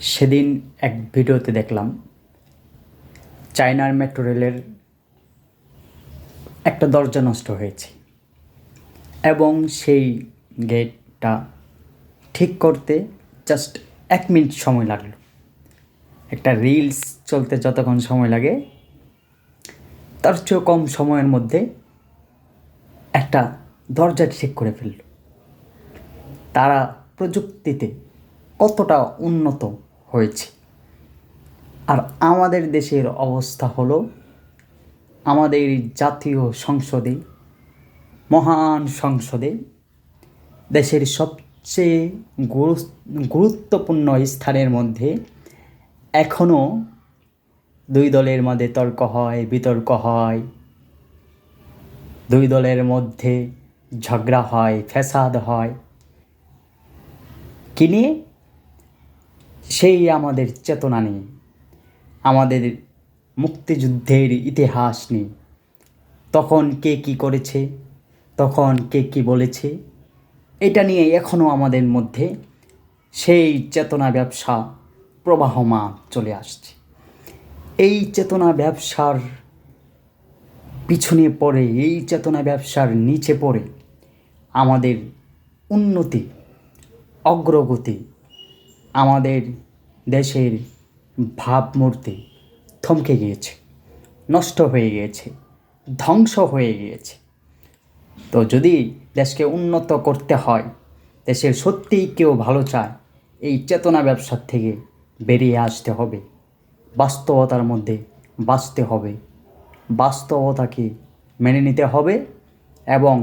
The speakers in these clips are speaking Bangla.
সেদিন এক ভিডিওতে দেখলাম চায়নার মেট্রো রেলের একটা দরজা নষ্ট হয়েছে এবং সেই গেটটা ঠিক করতে জাস্ট 1 মিনিট সময় লাগলো। একটা রিলস চলতে যতক্ষণ সময় লাগে তার চেয়েও কম সময়ের মধ্যে একটা দরজা ঠিক করে ফেলল। তারা প্রযুক্তিতে কতটা উন্নত হয়েছে। আর আমাদের দেশের অবস্থা হলো, আমাদের জাতীয় সংসদে, মহান সংসদে, দেশের সবচেয়ে গুরুত্বপূর্ণ স্থানের মধ্যে এখনও 2 দলের মধ্যে তর্ক হয়, বিতর্ক হয়, 2 দলের মধ্যে ঝগড়া হয়, ফ্যাসাদ হয়। কী নিয়ে? সেই আমাদের চেতনা নিয়ে, আমাদের মুক্তিযুদ্ধের ইতিহাস নিয়ে। তখন কে কী করেছে, তখন কে কী বলেছে, এটা নিয়ে এখনও আমাদের মধ্যে সেই চেতনা ব্যবসা প্রবাহমান চলে আসছে। এই চেতনা ব্যবসার পিছনে পড়ে, এই চেতনা ব্যবসার নিচে পড়ে আমাদের উন্নতি, অগ্রগতি, আমাদের দেশের ভাবমূর্তি থমকে গিয়েছে, নষ্ট হয়ে গিয়েছে, ধ্বংস হয়ে গিয়েছে। তো যদি দেশকে উন্নত করতে হয়, দেশের সত্যিই কেউ ভালো চায়, এই চেতনা ব্যবসার থেকে বেরিয়ে আসতে হবে, বাস্তবতার মধ্যে বাঁচতে হবে, বাস্তবতাকে মেনে নিতে হবে এবং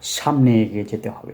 সামনে এগিয়ে যেতে হবে।